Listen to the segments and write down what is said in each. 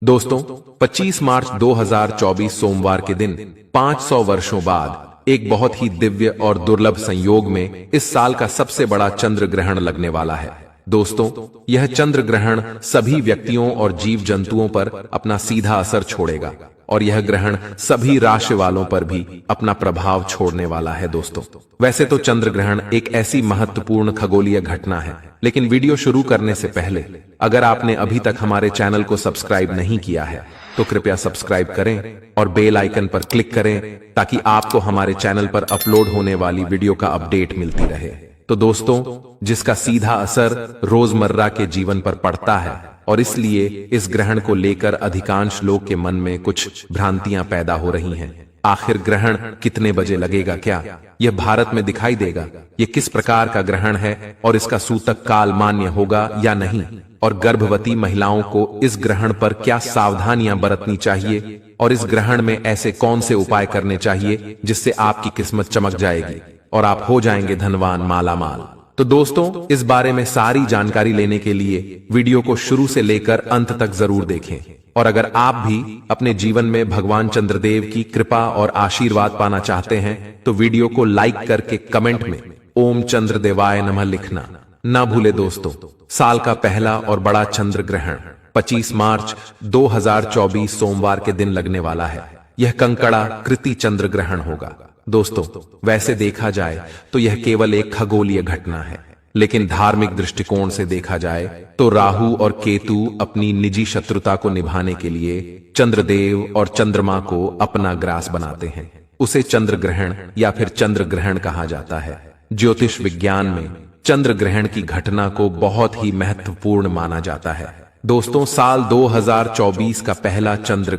दोस्तों 25 मार्च 2024 सोमवार के दिन 500 वर्षों बाद एक बहुत ही दिव्य और दुर्लभ संयोग में इस साल का सबसे बड़ा चंद्र ग्रहण लगने वाला है। दोस्तों, यह चंद्र ग्रहण सभी व्यक्तियों और जीव जंतुओं पर अपना सीधा असर छोड़ेगा और यह ग्रहण सभी राशि वालों पर भी अपना प्रभाव छोड़ने वाला है। दोस्तों, वैसे तो चंद्र ग्रहण एक ऐसी महत्वपूर्ण खगोलीय घटना है, लेकिन वीडियो शुरू करने से पहले अगर आपने अभी तक हमारे चैनल को सब्सक्राइब नहीं किया है तो कृपया सब्सक्राइब करें और बेल आइकन पर क्लिक करें ताकि आपको हमारे चैनल पर अपलोड होने वाली वीडियो का अपडेट मिलती रहे। तो दोस्तों, जिसका सीधा असर रोजमर्रा के जीवन पर पड़ता है और इसलिए इस ग्रहण को लेकर अधिकांश लोग के मन में कुछ भ्रांतियां पैदा हो रही हैं। आखिर ग्रहण कितने बजे लगेगा? क्या यह भारत में दिखाई देगा? यह किस प्रकार का ग्रहण है और इसका सूतक काल मान्य होगा या नहीं? और गर्भवती महिलाओं को इस ग्रहण पर क्या सावधानियां बरतनी चाहिए और इस ग्रहण में ऐसे कौन से उपाय करने चाहिए जिससे आपकी किस्मत चमक जाएगी और आप हो जाएंगे धनवान, मालामाल। तो दोस्तों, इस बारे में सारी जानकारी लेने के लिए वीडियो को शुरू से लेकर अंत तक जरूर देखें। और अगर आप भी अपने जीवन में भगवान चंद्रदेव की कृपा और आशीर्वाद पाना चाहते हैं तो वीडियो को लाइक करके कमेंट में ओम चंद्रदेवाय नमः लिखना ना भूले। दोस्तों, साल का पहला और बड़ा चंद्र ग्रहण 25 मार्च 2024 सोमवार के दिन लगने वाला है। यह कंकड़ा कृति चंद्र ग्रहण होगा। दोस्तों, वैसे देखा जाए तो यह केवल एक खगोलीय घटना है, लेकिन धार्मिक दृष्टिकोण से देखा जाए तो राहु और केतु अपनी निजी शत्रुता को निभाने के लिए चंद्रदेव और चंद्रमा को अपना ग्रास बनाते हैं। उसे चंद्र ग्रहण या फिर चंद्र ग्रहण कहा जाता है। ज्योतिष विज्ञान में चंद्र ग्रहण की घटना को बहुत ही महत्वपूर्ण माना जाता है। दोस्तों, साल 2024 का पहला चंद्र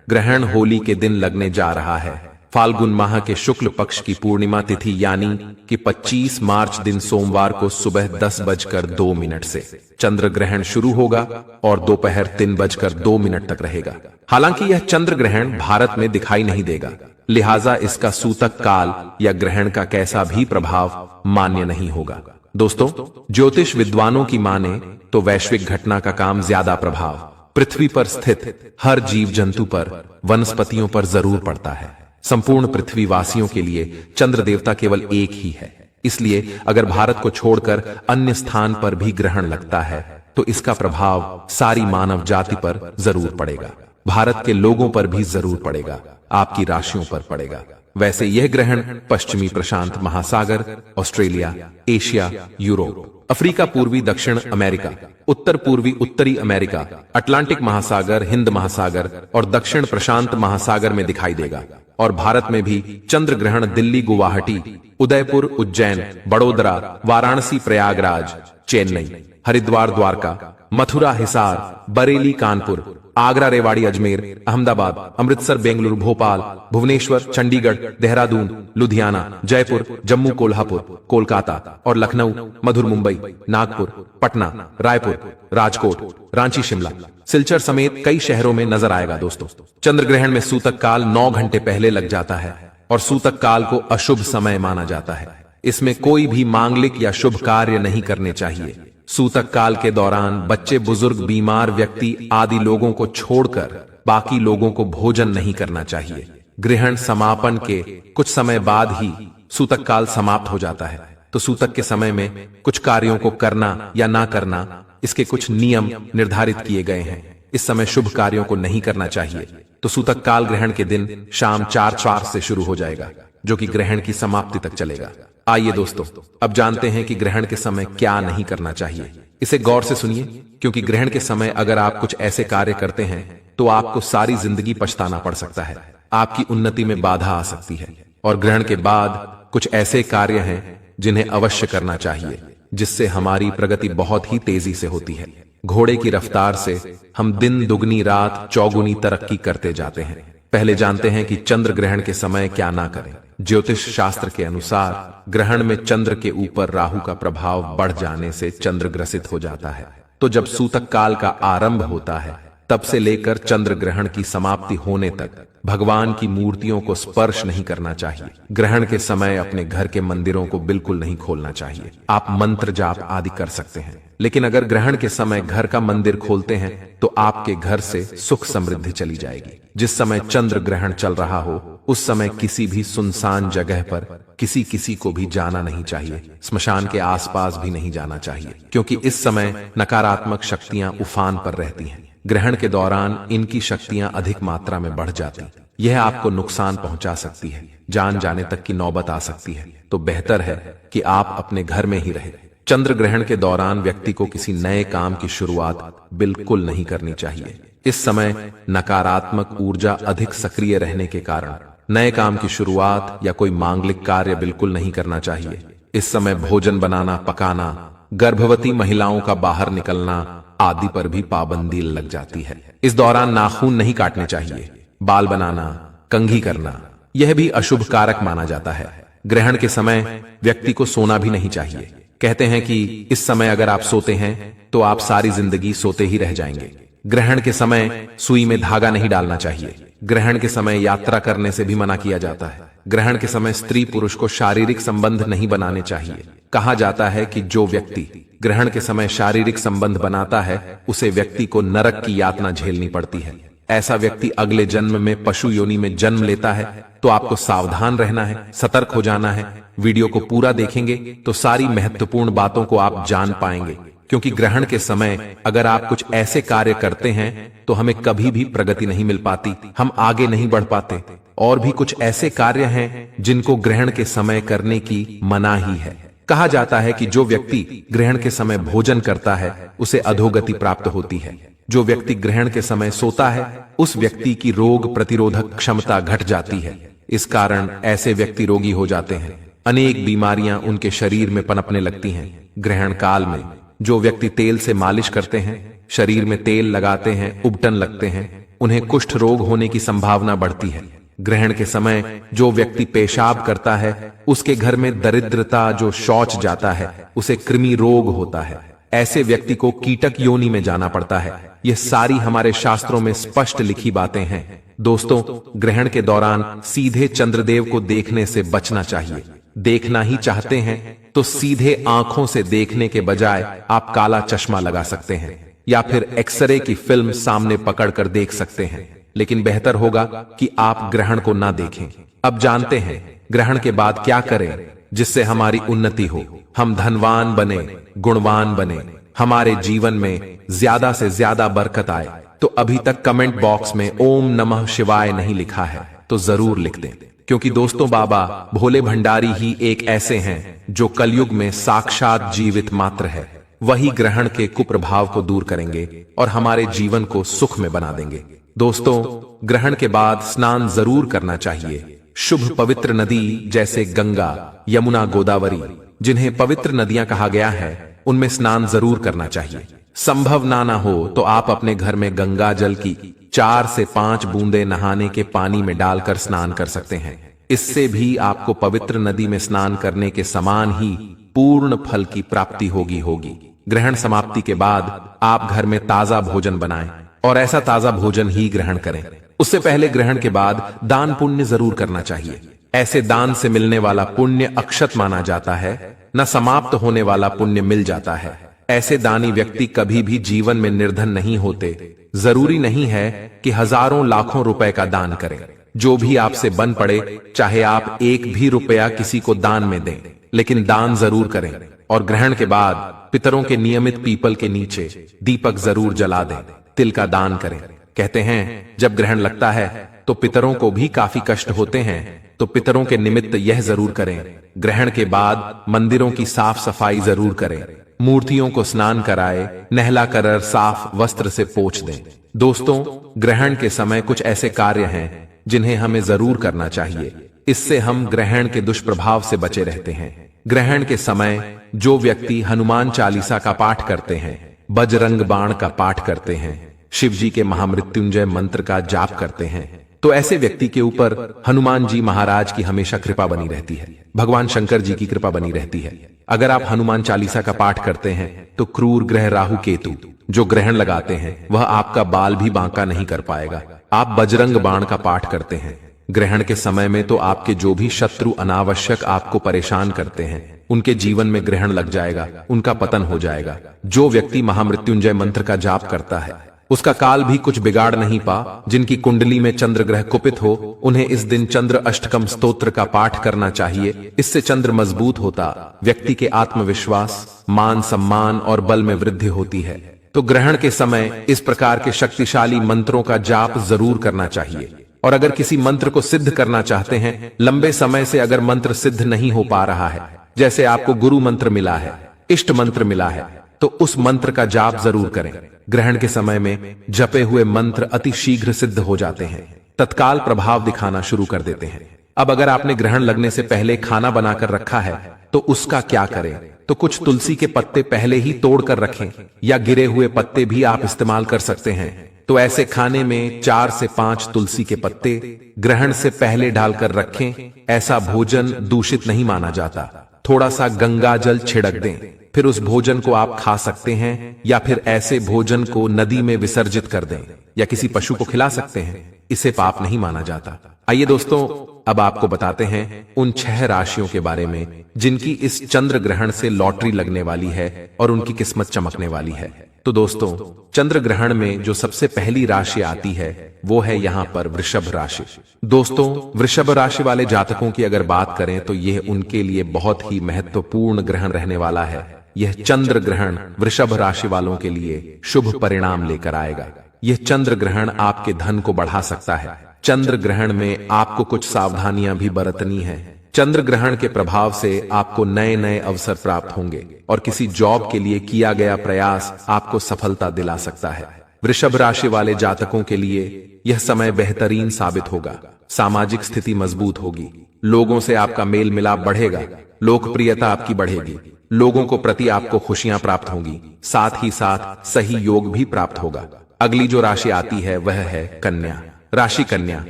ग्रहण होली के दिन लगने जा रहा है। फाल्गुन माह के शुक्ल पक्ष की पूर्णिमा तिथि यानी कि 25 मार्च दिन सोमवार को सुबह 10:02 से चंद्र ग्रहण शुरू होगा और दोपहर 3:02 तक रहेगा। हालांकि यह चंद्र ग्रहण भारत में दिखाई नहीं देगा, लिहाजा इसका सूतक काल या ग्रहण का कैसा भी प्रभाव मान्य नहीं होगा। दोस्तों, ज्योतिष विद्वानों की माने तो वैश्विक घटना का काम ज्यादा प्रभाव पृथ्वी पर स्थित हर जीव जंतु पर, वनस्पतियों पर जरूर पड़ता है। संपूर्ण पृथ्वी वासियों के लिए चंद्र देवता केवल एक ही है, इसलिए अगर भारत को छोड़कर अन्य स्थान पर भी ग्रहण लगता है तो इसका प्रभाव सारी मानव जाति पर जरूर पड़ेगा। भारत के लोगों पर भी जरूर पड़ेगा, आपकी राशियों पर पड़ेगा। वैसे यह ग्रहण पश्चिमी प्रशांत महासागर, ऑस्ट्रेलिया, एशिया, यूरोप, अफ्रीका, पूर्वी दक्षिण अमेरिका, उत्तर पूर्वी उत्तरी अमेरिका, अटलांटिक महासागर, हिंद महासागर और दक्षिण प्रशांत महासागर में दिखाई देगा। और भारत में भी चंद्र ग्रहण दिल्ली, गुवाहाटी, उदयपुर, उज्जैन, बड़ोदरा, वाराणसी, प्रयागराज, चेन्नई, हरिद्वार, द्वारका, मथुरा, हिसार, बरेली, कानपुर, आगरा, रेवाड़ी, अजमेर, अहमदाबाद, अमृतसर, बेंगलुरु, भोपाल, भुवनेश्वर, चंडीगढ़, देहरादून, लुधियाना, जयपुर, जम्मू, कोल्हापुर, कोलकाता और लखनऊ, मधुर, मुंबई, नागपुर, पटना, रायपुर, राजकोट, रांची, शिमला, सिलचर समेत कई शहरों में नजर आएगा। दोस्तों, चंद्र ग्रहण में सूतक काल 9 घंटे पहले लग जाता है और सूतक काल को अशुभ समय माना जाता है। इसमें कोई भी मांगलिक या शुभ कार्य नहीं करने चाहिए। सूतक काल के दौरान बच्चे, बुजुर्ग, बीमार व्यक्ति आदि लोगों को छोड़कर बाकी लोगों को भोजन नहीं करना चाहिए। ग्रहण समापन के कुछ समय बाद ही सूतक काल समाप्त हो जाता है, तो सूतक के समय में कुछ कार्यों को करना या ना करना, इसके कुछ नियम निर्धारित किए गए हैं। इस समय शुभ कार्यों को नहीं करना चाहिए। तो सूतक काल ग्रहण के दिन शाम 4:04 से शुरू हो जाएगा, जो कि ग्रहण की समाप्ति तक चलेगा। आइए दोस्तों, अब जानते हैं कि ग्रहण के समय क्या नहीं करना चाहिए। इसे गौर से सुनिए, क्योंकि ग्रहण के समय अगर आप कुछ ऐसे कार्य करते हैं तो आपको सारी जिंदगी पछताना पड़ सकता है, आपकी उन्नति में बाधा आ सकती है। और ग्रहण के बाद कुछ ऐसे कार्य हैं जिन्हें अवश्य करना चाहिए, जिससे हमारी प्रगति बहुत ही तेजी से होती है। घोड़े की रफ्तार से हम दिन दुगनी रात चौगुनी तरक्की करते जाते हैं। पहले जानते हैं कि चंद्र ग्रहण के समय क्या ना करें। ज्योतिष शास्त्र के अनुसार ग्रहण में चंद्र के ऊपर राहु का प्रभाव बढ़ जाने से चंद्र ग्रसित हो जाता है। तो जब सूतक काल का आरंभ होता है तब से लेकर चंद्र ग्रहण की समाप्ति होने तक भगवान की मूर्तियों को स्पर्श नहीं करना चाहिए। ग्रहण के समय अपने घर के मंदिरों को बिल्कुल नहीं खोलना चाहिए। आप मंत्र जाप आदि कर सकते हैं, लेकिन अगर ग्रहण के समय घर का मंदिर खोलते हैं तो आपके घर से सुख समृद्धि चली जाएगी। जिस समय चंद्र ग्रहण चल रहा हो उस समय किसी भी सुनसान जगह पर किसी को भी जाना नहीं चाहिए। स्मशान के आसपास भी नहीं जाना चाहिए, क्योंकि इस समय नकारात्मक शक्तियां उफान पर रहती हैं। ग्रहण के दौरान इनकी शक्तियां अधिक मात्रा में बढ़ जाती, यह आपको नुकसान पहुंचा सकती है, जान जाने तक की नौबत आ सकती है। तो बेहतर है कि आप अपने घर में ही रहें। चंद्र ग्रहण के दौरान व्यक्ति को किसी नए काम की शुरुआत बिल्कुल नहीं करनी चाहिए। इस समय नकारात्मक ऊर्जा अधिक सक्रिय रहने के कारण नए काम की शुरुआत या कोई मांगलिक कार्य बिल्कुल नहीं करना चाहिए। इस समय भोजन बनाना, पकाना, गर्भवती महिलाओं का बाहर निकलना आदि पर भी पाबंदी लग जाती है। इस दौरान नाखून नहीं काटने चाहिए। बाल बनाना, कंघी करना यह भी अशुभ कारक माना जाता है। ग्रहण के समय व्यक्ति को सोना भी नहीं चाहिए। कहते हैं कि इस समय अगर आप सोते हैं तो आप सारी जिंदगी सोते ही रह जाएंगे। ग्रहण के समय सुई में धागा नहीं डालना चाहिए। ग्रहण के समय यात्रा करने से भी मना किया जाता है। ग्रहण के समय स्त्री पुरुष को शारीरिक संबंध नहीं बनाने चाहिए। कहा जाता है कि जो व्यक्ति ग्रहण के समय शारीरिक संबंध बनाता है उसे व्यक्ति को नरक की यातना झेलनी पड़ती है। ऐसा व्यक्ति अगले जन्म में पशु योनि में जन्म लेता है। तो आपको सावधान रहना है, सतर्क हो जाना है। वीडियो को पूरा देखेंगे तो सारी महत्वपूर्ण बातों को आप जान पाएंगे, क्योंकि ग्रहण के समय अगर आप कुछ ऐसे कार्य करते हैं तो हमें कभी भी प्रगति नहीं मिल पाती, हम आगे नहीं बढ़ पाते। और भी कुछ ऐसे कार्य हैं जिनको ग्रहण के समय करने की मनाही है। कहा जाता है कि जो व्यक्ति ग्रहण के समय भोजन करता है उसे अधोगति प्राप्त होती है। जो व्यक्ति ग्रहण के समय सोता है उस व्यक्ति की रोग प्रतिरोधक क्षमता घट जाती है। इस कारण ऐसे व्यक्ति रोगी हो जाते हैं। अनेक बीमारियां उनके शरीर में पनपने लगती हैं। ग्रहण काल में जो व्यक्ति तेल से मालिश करते हैं, शरीर में तेल लगाते हैं, उबटन लगते हैं, उन्हें कुष्ठ रोग होने की संभावना बढ़ती है। ग्रहण के समय जो व्यक्ति पेशाब करता है उसके घर में दरिद्रता, जो शौच जाता है उसे कृमि रोग होता है। ऐसे व्यक्ति को कीटक योनि में जाना पड़ता है। यह सारी हमारे शास्त्रों में स्पष्ट लिखी बातें हैं। दोस्तों, ग्रहण के दौरान सीधे चंद्रदेव को देखने से बचना चाहिए। देखना ही चाहते हैं तो सीधे आंखों से देखने के बजाय आप काला चश्मा लगा सकते हैं या फिर एक्सरे की फिल्म सामने पकड़कर देख सकते हैं, लेकिन बेहतर होगा कि आप ग्रहण को ना देखें। अब जानते हैं ग्रहण के बाद क्या करें जिससे हमारी उन्नति हो, हम धनवान बने, गुणवान बने, हमारे जीवन में ज्यादा से ज्यादा बरकत आए। तो अभी तक कमेंट बॉक्स में ओम नमः शिवाय नहीं लिखा है तो जरूर लिख दें, क्योंकि दोस्तों बाबा भोले भंडारी ही एक ऐसे हैं जो कलयुग में साक्षात जीवित मात्र है। वही ग्रहण के कुप्रभाव को दूर करेंगे और हमारे जीवन को सुख में बना देंगे। दोस्तों, ग्रहण के बाद स्नान जरूर करना चाहिए। शुभ पवित्र नदी जैसे गंगा, यमुना, गोदावरी, जिन्हें पवित्र नदियां कहा गया है, उनमें स्नान जरूर करना चाहिए। संभव ना हो तो आप अपने घर में गंगा जल की 4 से 5 बूंदे नहाने के पानी में डालकर स्नान कर सकते हैं। इससे भी आपको पवित्र नदी में स्नान करने के समान ही पूर्ण फल की प्राप्ति होगी। ग्रहण समाप्ति के बाद आप घर में ताजा भोजन बनाएं और ऐसा ताजा भोजन ही ग्रहण करें। उससे पहले ग्रहण के बाद दान पुण्य जरूर करना चाहिए। ऐसे दान से मिलने वाला पुण्य अक्षत माना जाता है, न समाप्त होने वाला पुण्य मिल जाता है। ऐसे दानी व्यक्ति कभी भी जीवन में निर्धन नहीं होते। जरूरी नहीं है कि हजारों लाखों रुपए का दान करें। जो भी आपसे बन पड़े, चाहे आप 1 भी रुपया किसी को दान में दें, लेकिन दान जरूर करें। और ग्रहण के बाद पितरों के नियमित पीपल के नीचे दीपक जरूर जला दें, तिल का दान करें। कहते हैं जब ग्रहण लगता है तो पितरों को भी काफी कष्ट होते हैं, तो पितरों के निमित्त यह जरूर करें। ग्रहण के बाद मंदिरों की साफ सफाई जरूर करें, मूर्तियों को स्नान कराए, नहला कर साफ वस्त्र से पोंछ दें। दोस्तों, ग्रहण के समय कुछ ऐसे कार्य हैं जिन्हें हमें जरूर करना चाहिए। इससे हम ग्रहण के दुष्प्रभाव से बचे रहते हैं। ग्रहण के समय जो व्यक्ति हनुमान चालीसा का पाठ करते हैं, बजरंग बाण का पाठ करते हैं, शिव जी के महामृत्युंजय मंत्र का जाप करते हैं, तो ऐसे व्यक्ति के ऊपर हनुमान जी महाराज की हमेशा कृपा बनी रहती है, भगवान शंकर जी की कृपा बनी रहती है। अगर आप हनुमान चालीसा का पाठ करते हैं तो क्रूर ग्रह राहु केतु जो ग्रहण लगाते हैं वह आपका बाल भी बांका नहीं कर पाएगा। आप बजरंग बाण का पाठ करते हैं। ग्रहण के समय में तो आपके जो भी शत्रु अनावश्यक आपको परेशान करते हैं उनके जीवन में ग्रहण लग जाएगा, उनका पतन हो जाएगा। जो व्यक्ति महामृत्युंजय मंत्र का जाप करता है उसका काल भी कुछ बिगाड़ नहीं पा। जिनकी कुंडली में चंद्र ग्रह कुपित हो उन्हें इस दिन चंद्र अष्टकम स्तोत्र का पाठ करना चाहिए। इससे चंद्र मजबूत होता, व्यक्ति के आत्मविश्वास, मान सम्मान और बल में वृद्धि होती है। तो ग्रहण के समय इस प्रकार के शक्तिशाली मंत्रों का जाप जरूर करना चाहिए। और अगर किसी मंत्र को सिद्ध करना चाहते हैं, लंबे समय से अगर मंत्र सिद्ध नहीं हो पा रहा है, जैसे आपको गुरु मंत्र मिला है, इष्ट मंत्र मिला है, तो उस मंत्र का जाप जरूर करें। ग्रहण के समय में जपे हुए मंत्र अति शीघ्र सिद्ध हो जाते हैं, तत्काल प्रभाव दिखाना शुरू कर देते हैं। अब अगर आपने ग्रहण लगने से पहले खाना बनाकर रखा है तो उसका क्या करें? तो कुछ तुलसी के पत्ते पहले ही तोड़ कर रखें या गिरे हुए पत्ते भी आप इस्तेमाल कर सकते हैं। तो ऐसे खाने में 4 से 5 तुलसी के पत्ते ग्रहण से पहले डालकर रखें। ऐसा भोजन दूषित नहीं माना जाता। थोड़ा सा गंगा जल छिड़क दें, फिर उस भोजन को आप खा सकते हैं या फिर ऐसे भोजन को नदी में विसर्जित कर दें या किसी पशु को खिला सकते हैं। इसे पाप नहीं माना जाता। आइए दोस्तों, अब आपको बताते हैं उन 6 राशियों के बारे में जिनकी इस चंद्र ग्रहण से लॉटरी लगने वाली है और उनकी किस्मत चमकने वाली है। तो दोस्तों, चंद्र ग्रहण में जो सबसे पहली राशि आती है वो है यहाँ पर वृषभ राशि। दोस्तों, वृषभ राशि वाले जातकों की अगर बात करें तो यह उनके लिए बहुत ही महत्वपूर्ण ग्रहण रहने वाला है। यह चंद्र ग्रहण वृषभ राशि वालों के लिए शुभ परिणाम लेकर आएगा। यह चंद्र ग्रहण आपके धन को बढ़ा सकता है। चंद्र ग्रहण में आपको कुछ सावधानियां भी बरतनी है। चंद्र ग्रहण के प्रभाव से आपको नए नए अवसर प्राप्त होंगे और किसी जॉब के लिए किया गया प्रयास आपको सफलता दिला सकता है। वृषभ राशि वाले जातकों के लिए यह समय बेहतरीन साबित होगा। सामाजिक स्थिति मजबूत होगी, लोगों से आपका मेल मिलाप बढ़ेगा, लोकप्रियता आपकी बढ़ेगी, लोगों को प्रति आपको खुशियां प्राप्त होंगी, साथ ही साथ सही योग भी प्राप्त होगा। अगली जो राशि आती है वह है कन्या राशि। कन्या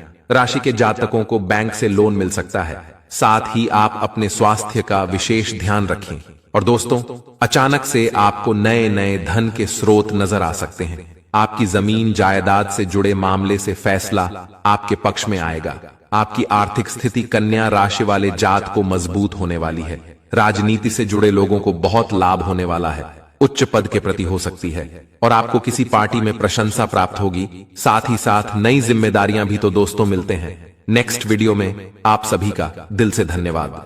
राशि के जातकों को बैंक से लोन मिल सकता है। साथ ही आप अपने स्वास्थ्य का विशेष ध्यान रखें। और दोस्तों, अचानक से आपको नए नए धन के स्रोत नजर आ सकते हैं। आपकी जमीन जायदाद से जुड़े मामले से फैसला आपके पक्ष में आएगा। आपकी आर्थिक स्थिति कन्या राशि वाले जात को मजबूत होने वाली है। राजनीति से जुड़े लोगों को बहुत लाभ होने वाला है। उच्च पद के प्रति हो सकती है और आपको किसी पार्टी में प्रशंसा प्राप्त होगी। साथ ही साथ नई जिम्मेदारियां भी तो दोस्तों मिलते हैं। नेक्स्ट वीडियो में आप सभी का दिल से धन्यवाद।